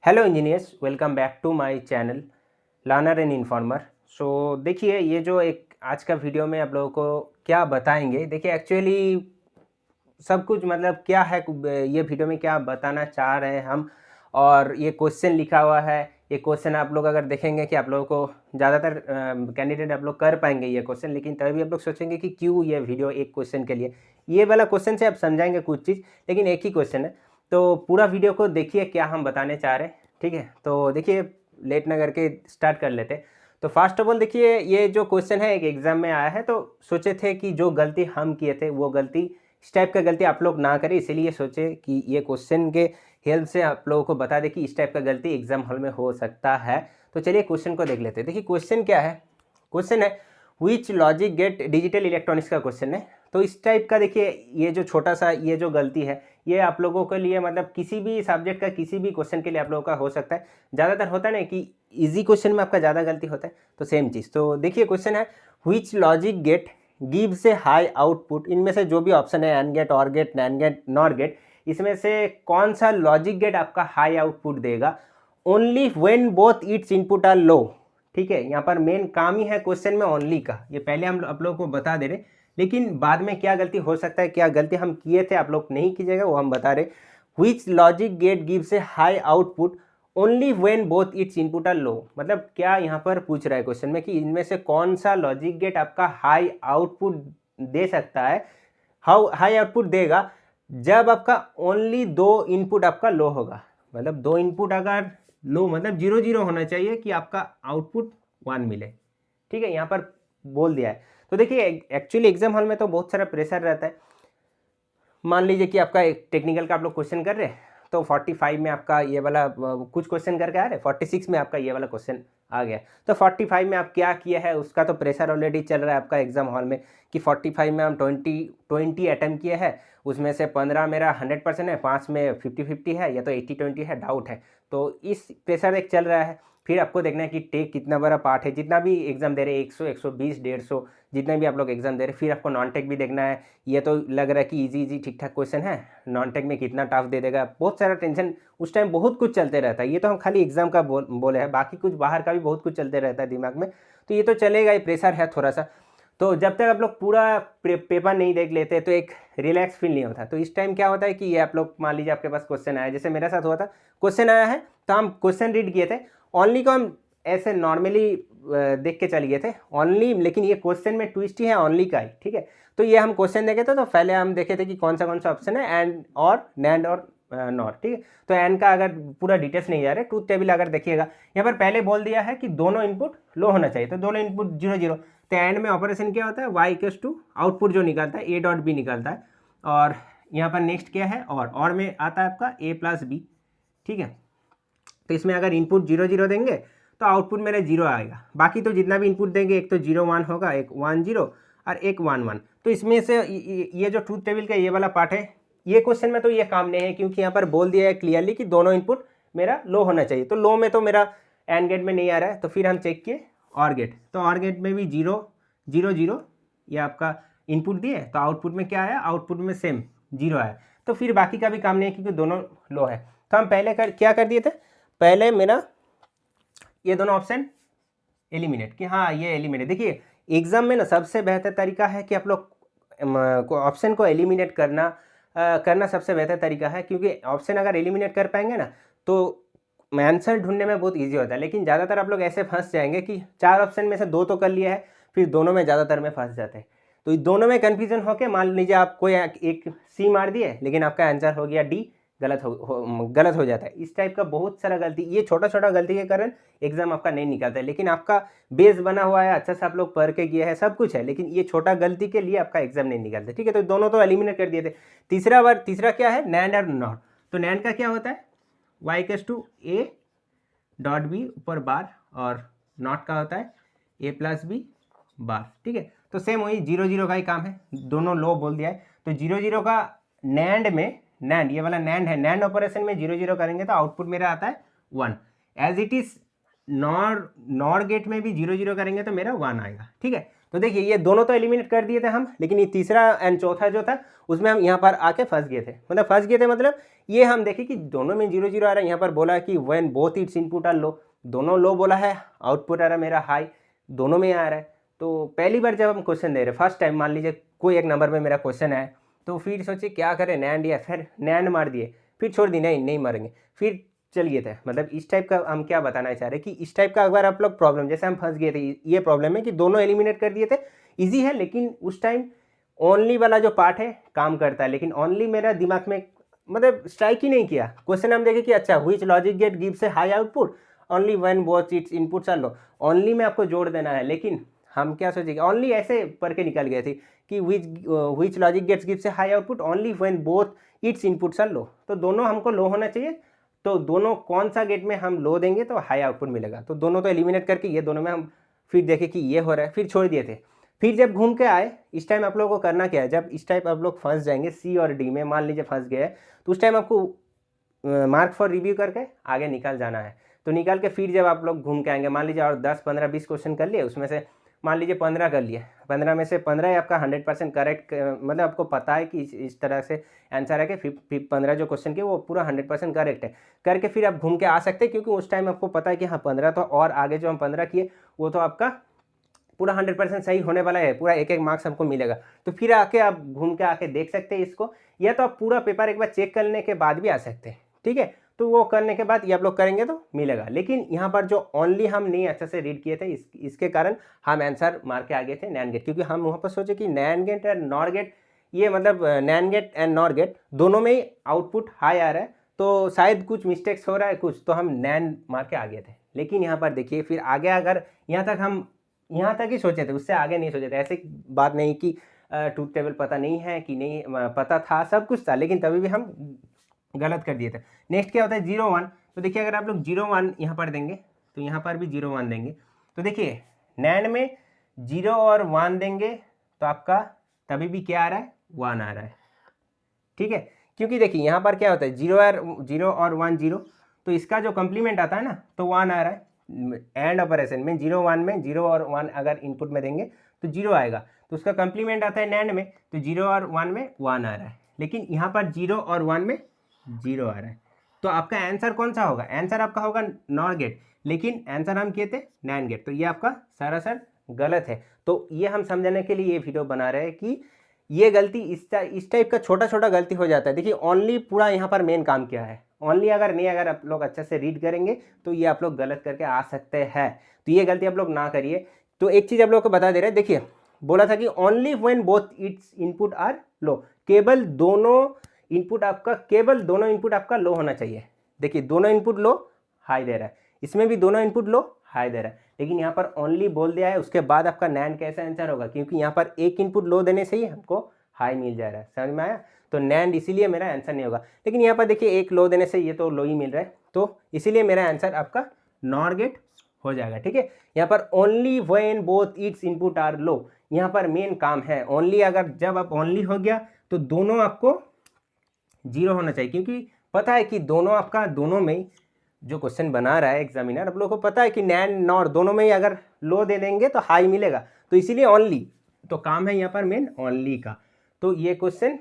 Hello engineers, welcome back to my channel learner and informer. So देखिए, ये जो एक आज का वीडियो में आप लोगों को क्या बताएंगे, देखिए एक्चुअली सब कुछ मतलब क्या है, ये वीडियो में क्या बताना चाह रहे हैं हम। और ये क्वेश्चन लिखा हुआ है, ये क्वेश्चन आप लोग अगर देखेंगे कि आप लोगों को ज़्यादातर कैंडिडेट आप लोग कर पाएंगे ये क्वेश्चन, लेकिन तभी आप लोग सोचेंगे कि क्यों ये वीडियो एक क्वेश्चन के लिए। ये वाला क्वेश्चन से आप समझाएंगे कुछ चीज़, लेकिन एक ही क्वेश्चन है। तो पूरा वीडियो को देखिए क्या हम बताने चाह रहे हैं, ठीक है। तो देखिए, लेट ना करके स्टार्ट कर लेते हैं। तो फर्स्ट ऑफ ऑल देखिए, ये जो क्वेश्चन है एक एग्जाम में आया है, तो सोचे थे कि जो गलती हम किए थे वो गलती, इस टाइप का गलती आप लोग ना करें, इसीलिए सोचे कि ये क्वेश्चन के हेल्प से आप लोगों को बता दें कि इस टाइप का गलती एग्जाम हॉल में हो सकता है। तो चलिए क्वेश्चन को देख लेते हैं। देखिए क्वेश्चन क्या है, क्वेश्चन है विच लॉजिक गेट डिजिटल इलेक्ट्रॉनिक्स का क्वेश्चन है। तो इस टाइप का देखिए, ये जो छोटा सा ये जो गलती है, ये आप लोगों के लिए मतलब किसी भी सब्जेक्ट का किसी भी क्वेश्चन के लिए आप लोगों का हो सकता है। ज़्यादातर होता है ना कि इजी क्वेश्चन में आपका ज़्यादा गलती होता है, तो सेम चीज़। तो देखिए क्वेश्चन है which logic gate gives a high output. इनमें से जो भी ऑप्शन है, AND gate, OR gate, NAND gate, NOR gate, इसमें से कौन सा लॉजिक गेट आपका हाई आउटपुट देगा only when both its input are low. ठीक है, यहाँ पर मेन काम ही है क्वेश्चन में ओनली का, ये पहले हम आप लोगों को बता दे रहे, लेकिन बाद में क्या गलती हो सकता है, क्या गलती हम किए थे आप लोग नहीं कीजिएगा, वो हम बता रहे। Which logic gate gives a high output only when both its input are low. मतलब क्या यहाँ पर पूछ रहा है क्वेश्चन में कि इनमें से कौन सा लॉजिक गेट आपका हाई आउटपुट दे सकता है, हाउ हाई आउटपुट देगा जब आपका ओनली दो इनपुट आपका लो होगा। मतलब दो इनपुट अगर लो मतलब 0 0 होना चाहिए कि आपका आउटपुट 1 मिले। ठीक है, यहाँ पर बोल दिया है। तो देखिए एक्चुअली एग्जाम हॉल में तो बहुत सारा प्रेशर रहता है। मान लीजिए कि आपका एक टेक्निकल का आप लोग क्वेश्चन कर रहे हैं, तो 45 में आपका ये वाला कुछ क्वेश्चन करके आ रहे, 46 में आपका ये वाला क्वेश्चन आ गया। तो 45 में आप क्या किया है उसका तो प्रेशर ऑलरेडी चल रहा है आपका एग्जाम हॉल में कि 45 में हम 20 अटैम्प्ट किए हैं, उसमें से 15 मेरा 100% है, 5 में 50-50 है, या तो 80-20 है, डाउट है। तो इस प्रेशर एक चल रहा है। फिर आपको देखना है कि टेक कितना बड़ा पार्ट है, जितना भी एग्जाम दे रहे हैं 100, 120, 150, जितने भी आप लोग एग्जाम दे रहे हैं। फिर आपको नॉन टेक भी देखना है। ये तो लग रहा है कि इजी ठीक ठाक क्वेश्चन है, नॉन टेक में कितना टफ दे देगा, बहुत सारा टेंशन उस टाइम, बहुत कुछ चलते रहता है। ये तो हम खाली एग्जाम का बोले हैं, बाकी कुछ बाहर का भी बहुत कुछ चलते रहता है दिमाग में। तो ये तो चलेगा, ये प्रेशर है थोड़ा सा। तो जब तक आप लोग पूरा पेपर नहीं देख लेते तो एक रिलैक्स फील नहीं होता। तो इस टाइम क्या होता है कि ये आप लोग मान लीजिए आपके पास क्वेश्चन आया, जैसे मेरे साथ हुआ था, क्वेश्चन आया है तो हम क्वेश्चन रीड किए थे, ओनली को हम ऐसे नॉर्मली देख के चल गए थे ओनली, लेकिन ये क्वेश्चन में ट्विस्ट ही है ओनली का ही। ठीक है, तो ये हम क्वेश्चन देखे थे, तो पहले हम देखे थे कि कौन सा ऑप्शन है, एंड और नैंड और नॉर। ठीक है, तो एंड का अगर पूरा डिटेल्स नहीं जा रहे, ट्रूथ टेबल अगर देखिएगा, यहाँ पर पहले बोल दिया है कि दोनों इनपुट लो होना चाहिए, तो दोनों इनपुट 0 0। तो एंड में ऑपरेशन क्या होता है, वाई इक्वल्स टू आउटपुट जो निकालता है ए डॉट बी निकालता है। और यहाँ पर नेक्स्ट क्या है, और में आता है आपका ए प्लस बी। ठीक है, तो इसमें अगर इनपुट 0 0 देंगे तो आउटपुट मेरा 0 आएगा। बाकी तो जितना भी इनपुट देंगे, एक तो 0 1 होगा, एक 1 0 और एक 1 1। तो इसमें से ये जो ट्रूथ टेबल का ये वाला पार्ट है, ये क्वेश्चन में तो ये काम नहीं है, क्योंकि यहाँ पर बोल दिया है क्लियरली कि दोनों इनपुट मेरा लो होना चाहिए। तो लो में तो मेरा एंड गेट में नहीं आ रहा है, तो फिर हम चेक किए और गेट, तो और गेट में भी 0 0 0 ये आपका इनपुट दिए, तो आउटपुट में क्या आया, आउटपुट में सेम 0 आया। तो फिर बाकी का भी काम नहीं है क्योंकि दोनों लो है। तो हम पहले क्या कर दिए थे, पहले मेरा ये दोनों ऑप्शन एलिमिनेट, कि हाँ ये एलिमिनेट। देखिए एग्जाम में ना सबसे बेहतर तरीका है कि आप लोग ऑप्शन को एलिमिनेट करना सबसे बेहतर तरीका है, क्योंकि ऑप्शन अगर एलिमिनेट कर पाएंगे ना तो आंसर ढूंढने में बहुत इजी होता है। लेकिन ज़्यादातर आप लोग ऐसे फंस जाएंगे कि 4 ऑप्शन में से 2 तो कर लिया है, फिर दोनों में ज़्यादातर में फंस जाते हैं। तो दोनों में कन्फ्यूजन होकर मान लीजिए आप कोई एक सी मार दिए, लेकिन आपका आंसर हो गया डी, गलत हो जाता है। इस टाइप का बहुत सारा गलती, ये छोटा छोटा गलती के कारण एग्जाम आपका नहीं निकलता है। लेकिन आपका बेस बना हुआ है, अच्छा से आप लोग पढ़ के किए हैं, सब कुछ है, लेकिन ये छोटा गलती के लिए आपका एग्जाम नहीं निकलता। ठीक है, तो दोनों तो एलिमिनेट कर दिए थे। तीसरा क्या है, नैंड और नॉट। तो नैंड का क्या होता है, Y equals to A dot B ऊपर बार, और नॉट का होता है ए प्लस बी बार। ठीक है, तो सेम वही 0 0 का ही काम है, दोनों लो बोल दिया है। तो 0 0 का नैंड में, नैंड ये वाला नैंड है, नैंड ऑपरेशन में 0 0 करेंगे तो आउटपुट मेरा आता है 1। As it is NOR gate में भी 0 0 करेंगे तो मेरा 1 आएगा। ठीक है, तो देखिए ये दोनों तो एलिमिनेट कर दिए थे हम, लेकिन ये तीसरा एंड चौथा जो था उसमें हम यहाँ पर आके फंस गए थे। मतलब फंस गए थे मतलब ये हम देखें कि दोनों में 0 0 आ रहा है। यहाँ पर बोला कि when both its input are low, दोनों लो बोला है, आउटपुट आ रहा है मेरा हाई, दोनों में आ रहा है। तो पहली बार जब हम क्वेश्चन दे रहे फर्स्ट टाइम, मान लीजिए कोई एक नंबर में मेरा क्वेश्चन है, तो फिर सोचिए क्या करें, नैंड या फिर नैंड मार दिए, फिर छोड़ दी, नहीं मारेंगे, फिर चल गए थे। मतलब इस टाइप का हम क्या बताना चाह रहे हैं कि इस टाइप का अगर आप लोग प्रॉब्लम, जैसे हम फंस गए थे, ये प्रॉब्लम है कि दोनों एलिमिनेट कर दिए थे, इजी है, लेकिन उस टाइम ओनली वाला जो पार्ट है काम करता है, लेकिन ओनली मेरा दिमाग में मतलब स्ट्राइक ही नहीं किया। क्वेश्चन हम देखें कि अच्छा which logic gate gives a high output only when both its inputs are low, only में आपको जोड़ देना है, लेकिन हम क्या सोचेंगे, ओनली ऐसे पढ़ के निकल गए थे कि which logic gates gives a high output only when both its inputs are low, तो दोनों हमको लो होना चाहिए, तो दोनों कौन सा गेट में हम लो देंगे तो हाई आउटपुट मिलेगा। तो दोनों तो एलिमिनेट करके ये दोनों में हम फिर देखें कि ये हो रहा है, फिर छोड़ दिए थे। फिर जब घूम के आए, इस टाइम आप लोगों को करना क्या है, जब इस टाइप आप लोग फंस जाएंगे सी और डी में, मान लीजिए फंस गए, तो उस टाइम आपको मार्क फॉर रिव्यू करके आगे निकल जाना है। तो निकाल के फिर जब आप लोग घूम के आएंगे, मान लीजिए और 10 15 20 क्वेश्चन कर लिए, उसमें से मान लीजिए 15 कर लिए, 15 में से 15 ही आपका 100% करेक्ट, मतलब आपको पता है कि इस तरह से आंसर है कि 15 जो क्वेश्चन के वो पूरा 100% करेक्ट है, करके फिर आप घूम के आ सकते हैं, क्योंकि उस टाइम आपको पता है कि हाँ 15 तो, और आगे जो हम 15 किए वो तो आपका पूरा 100% सही होने वाला है, पूरा एक एक मार्क्स हमको मिलेगा। तो फिर आके आप घूम के आके देख सकते हैं इसको, या तो आप पूरा पेपर एक बार चेक करने के बाद भी आ सकते हैं, ठीक है। तो वो करने के बाद ये आप लोग करेंगे तो मिलेगा, लेकिन यहाँ पर जो ओनली हम नहीं अच्छे से रीड किए थे, इसके कारण हम आंसर मार के आ गए थे नैंड गेट, क्योंकि हम वहाँ पर सोचे कि नैंड गेट और नॉर गेट, ये मतलब NAND gate and NOR gate दोनों में ही आउटपुट हाई आ रहा है, तो शायद कुछ मिस्टेक्स हो रहा है कुछ, तो हम नैंड मार के आ गए थे। लेकिन यहाँ पर देखिए फिर आगे, अगर यहाँ तक ही सोचे थे, उससे आगे नहीं सोचे थे। ऐसी बात नहीं कि ट्रूथ टेबल पता नहीं है कि नहीं, पता था, सब कुछ था, लेकिन तभी भी हम गलत कर दिए थे। नेक्स्ट क्या होता है 0 1, तो देखिए अगर आप लोग 0 1 यहाँ पर देंगे तो यहाँ पर भी 0 1 देंगे, तो देखिए नैंड में 0 और 1 देंगे तो आपका तभी भी क्या आ रहा है, 1 आ रहा है, ठीक है। क्योंकि देखिए यहाँ पर क्या होता है 0 और 1 0, तो इसका जो कम्प्लीमेंट आता है ना तो 1 आ रहा है। एंड ऑपरेशन में 0 1 में 0 और 1 अगर इनपुट में देंगे तो 0 आएगा, तो उसका कम्प्लीमेंट आता है नैंड में, तो 0 और 1 में 1 आ रहा है, लेकिन यहाँ पर 0 और 1 में 0 आ रहा है। तो आपका आंसर कौन सा होगा, आंसर आपका होगा नॉर गेट, लेकिन आंसर हम किए थे नैंड गेट, तो ये आपका सरासर गलत है। तो ये हम समझाने के लिए ये वीडियो बना रहे हैं कि ये गलती इस टाइप का छोटा छोटा गलती हो जाता है। देखिए ओनली पूरा यहाँ पर मेन काम क्या है, ओनली अगर आप लोग अच्छे से रीड करेंगे तो ये आप लोग गलत करके आ सकते हैं, तो ये गलती आप लोग ना करिए। तो एक चीज़ आप लोग को बता दे रहे हैं, देखिए बोला था कि only when both its input are low, केवल दोनों इनपुट आपका लो होना चाहिए। देखिए दोनों इनपुट लो हाई दे रहा है, इसमें भी दोनों इनपुट लो हाई दे रहा है, लेकिन यहाँ पर ओनली बोल दिया है, उसके बाद आपका नैंड कैसा आंसर होगा, क्योंकि यहाँ पर एक इनपुट लो देने से ही हमको हाई मिल जा रहा है, समझ में आया। तो नैंड इसीलिए मेरा आंसर नहीं होगा, लेकिन यहाँ पर देखिए एक लो देने से ये तो लो ही मिल रहा है, तो इसीलिए मेरा आंसर आपका नॉर गेट हो जाएगा, ठीक है। यहाँ पर only when both its input are low, यहाँ पर मेन काम है ओनली। अगर जब आप ओनली हो गया तो दोनों आपको 0 होना चाहिए, क्योंकि पता है कि दोनों में जो क्वेश्चन बना रहा है एग्जामिनर, आप लोगों को पता है कि नैंड नॉर दोनों में ही अगर लो दे देंगे तो हाई मिलेगा, तो इसीलिए ओनली, तो काम है यहाँ पर मेन ओनली का। तो ये क्वेश्चन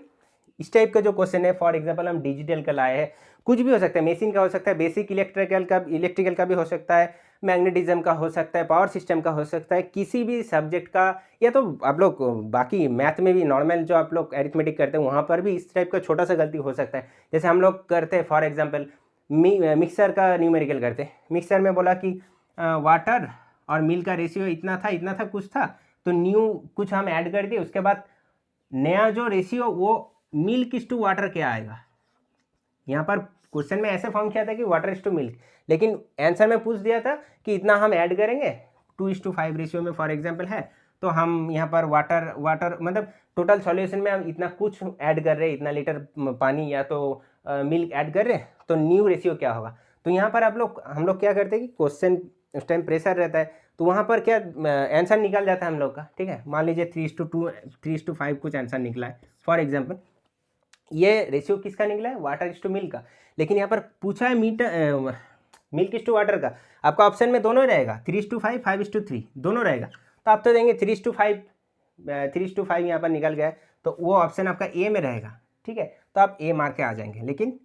इस टाइप का जो क्वेश्चन है, फॉर एग्जांपल हम डिजिटल का लाए हैं, कुछ भी हो सकता है, मशीन का हो सकता है, बेसिक इलेक्ट्रिकल का भी हो सकता है, मैग्नेटिज्म का हो सकता है, पावर सिस्टम का हो सकता है, किसी भी सब्जेक्ट का, या तो आप लोग बाकी मैथ में भी नॉर्मल जो आप लोग एरिथमेटिक करते हैं वहाँ पर भी इस टाइप का छोटा सा गलती हो सकता है। जैसे हम लोग करते हैं फॉर एग्जांपल मिक्सर का न्यूमेरिकल करते हैं, मिक्सर में बोला कि वाटर और मिल्क का रेशियो इतना था कुछ था, तो न्यू कुछ हम ऐड कर दिए, उसके बाद नया जो रेशियो वो मिल्क इज टू वाटर क्या आएगा। यहाँ पर क्वेश्चन में ऐसे फॉर्म किया था कि वाटर इज टू मिल्क, लेकिन आंसर में पूछ दिया था कि इतना हम ऐड करेंगे 2:5 रेशियो में फॉर एग्जांपल है, तो हम यहाँ पर वाटर मतलब टोटल सॉल्यूशन में हम इतना कुछ ऐड कर रहे हैं, इतना लीटर पानी या तो मिल्क ऐड कर रहे हैं, तो न्यू रेशियो क्या होगा। तो यहाँ पर हम लोग क्या करते हैं कि क्वेश्चन उस टाइम प्रेशर रहता है, तो वहाँ पर क्या आंसर निकल जाता है हम लोग का, ठीक है। मान लीजिए 3:2 3:5 कुछ आंसर निकला है फॉर एग्जाम्पल, ये रेशियो किसका निकला है, वाटर इज टू मिल्क का, लेकिन यहाँ पर पूछा है मिल्क इज टू वाटर का। आपका ऑप्शन में दोनों रहेगा, 3:5 5:3 दोनों रहेगा, तो आप तो देंगे 3:5, 3:5 यहाँ पर निकल गया, तो वो ऑप्शन आपका ए में रहेगा, ठीक है। तो आप ए मार के आ जाएंगे, लेकिन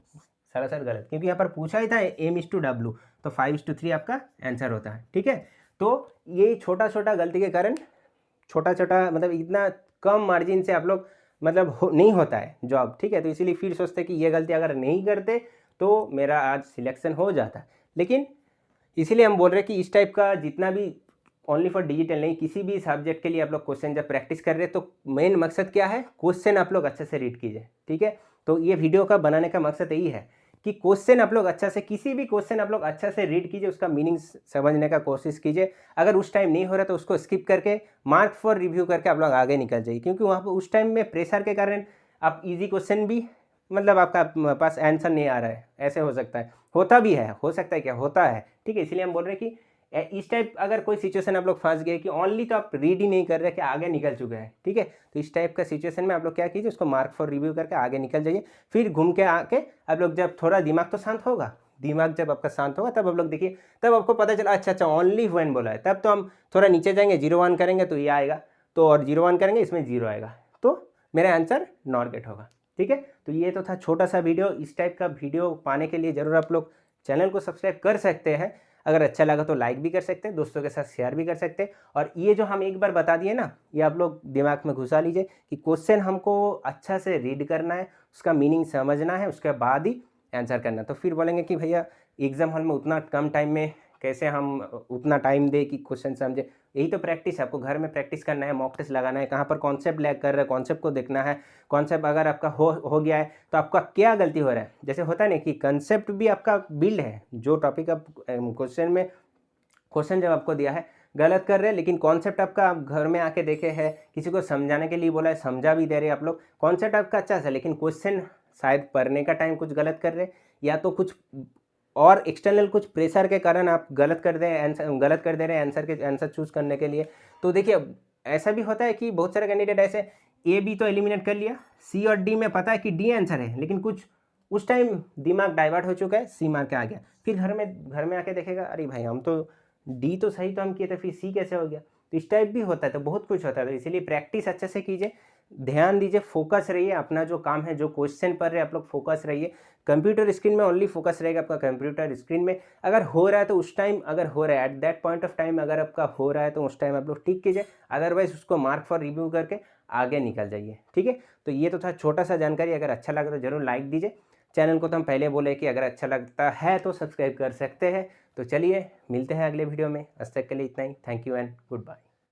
सरासर गलत, क्योंकि यहाँ पर पूछा ही था m/w, तो 5:3 आपका आंसर होता है, ठीक है। तो ये छोटा छोटा गलती के कारण, छोटा छोटा मतलब इतना कम मार्जिन से आप लोग मतलब नहीं होता है जॉब, ठीक है। तो इसीलिए फिर सोचते कि ये गलती अगर नहीं करते तो मेरा आज सिलेक्शन हो जाता। लेकिन इसीलिए हम बोल रहे हैं कि इस टाइप का जितना भी, ओनली फॉर डिजिटल नहीं, किसी भी सब्जेक्ट के लिए आप लोग क्वेश्चन जब प्रैक्टिस कर रहे हैं तो मेन मकसद क्या है, क्वेश्चन आप लोग अच्छे से रीड कीजिए, ठीक है। तो ये वीडियो का बनाने का मकसद यही है कि क्वेश्चन आप लोग अच्छा से, किसी भी क्वेश्चन आप लोग अच्छा से रीड कीजिए, उसका मीनिंग समझने का कोशिश कीजिए। अगर उस टाइम नहीं हो रहा तो उसको स्किप करके मार्क फॉर रिव्यू करके आप लोग आगे निकल जाइए, क्योंकि वहाँ पर उस टाइम में प्रेशर के कारण आप इजी क्वेश्चन भी मतलब आपका पास आंसर नहीं आ रहा है, ऐसे हो सकता है, होता भी है, हो सकता है, क्या होता है, ठीक है। इसलिए हम बोल रहे हैं कि इस टाइप अगर कोई सिचुएशन आप लोग फंस गए कि ओनली तो आप रीड ही नहीं कर रहे कि आगे निकल चुके हैं, ठीक है। तो इस टाइप का सिचुएशन में आप लोग क्या कीजिए, उसको मार्क फॉर रिव्यू करके आगे निकल जाइए। फिर घूम के आके आप लोग जब थोड़ा दिमाग तो शांत होगा, दिमाग जब आपका शांत होगा तब आप लोग देखिए, तब आपको पता चला अच्छा अच्छा ओनली वन बोला है, तब तो हम थोड़ा नीचे जाएंगे, 0-1 करेंगे तो ये आएगा, तो और 0-1 करेंगे इसमें 0 आएगा, तो मेरा आंसर नॉट गेट होगा, ठीक है। तो ये तो था छोटा सा वीडियो। इस टाइप का वीडियो पाने के लिए ज़रूर आप लोग चैनल को सब्सक्राइब कर सकते हैं, अगर अच्छा लगा तो लाइक भी कर सकते हैं, दोस्तों के साथ शेयर भी कर सकते हैं। और ये जो हम एक बार बता दिए ना, ये आप लोग दिमाग में घुसा लीजिए कि क्वेश्चन हमको अच्छा से रीड करना है, उसका मीनिंग समझना है, उसके बाद ही आंसर करना। तो फिर बोलेंगे कि भैया एग्जाम हॉल में उतना कम टाइम में कैसे हम उतना टाइम दे कि क्वेश्चन समझे। यही तो प्रैक्टिस है, आपको घर में प्रैक्टिस करना है, मॉक टेस्ट लगाना है, कहाँ पर कॉन्सेप्ट लैग कर रहा है, कॉन्सेप्ट को देखना है। कॉन्सेप्ट अगर आपका हो गया है तो आपका क्या गलती हो रहा है, जैसे होता है ना कि कंसेप्ट भी आपका बिल्ड है, जो टॉपिक आप क्वेश्चन में, क्वेश्चन जब आपको दिया है गलत कर रहे हैं, लेकिन कॉन्सेप्ट आपका आप घर में आके देखे हैं, किसी को समझाने के लिए बोला है, समझा भी दे रहे हैं आप लोग, कॉन्सेप्ट आपका अच्छा है, लेकिन क्वेश्चन शायद पढ़ने का टाइम कुछ गलत कर रहे हैं, या तो कुछ और एक्सटर्नल कुछ प्रेशर के कारण आप गलत कर दे रहे हैं आंसर चूज करने के लिए। तो देखिए ऐसा भी होता है कि बहुत सारे कैंडिडेट ऐसे ए बी तो एलिमिनेट कर लिया, सी और डी में पता है कि डी आंसर है, लेकिन कुछ उस टाइम दिमाग डाइवर्ट हो चुका है, सी मार के आ गया, फिर घर में आके देखेगा अरे भाई हम तो डी तो सही तो हम किए थे, फिर सी कैसे हो गया। तो इस टाइप भी होता है, तो बहुत कुछ होता है। तो इसीलिए प्रैक्टिस अच्छे से कीजिए, ध्यान दीजिए, फोकस रहिए, अपना जो काम है, जो क्वेश्चन पढ़ रहे हैं आप लोग फोकस रहिए। कंप्यूटर स्क्रीन में ओनली फोकस रहेगा आपका, कंप्यूटर स्क्रीन में अगर हो रहा है तो उस टाइम, अगर हो रहा है at that point of time, अगर आपका हो रहा है तो उस टाइम आप लोग ठीक कीजिए, अदरवाइज उसको मार्क फॉर रिव्यू करके आगे निकल जाइए, ठीक है। तो ये तो था छोटा सा जानकारी, अगर अच्छा लगा तो जरूर लाइक दीजिए। चैनल को तो हम पहले बोले कि अगर अच्छा लगता है तो सब्सक्राइब कर सकते हैं। तो चलिए मिलते हैं अगले वीडियो में, आज तक के लिए इतना ही, thank you and good bye.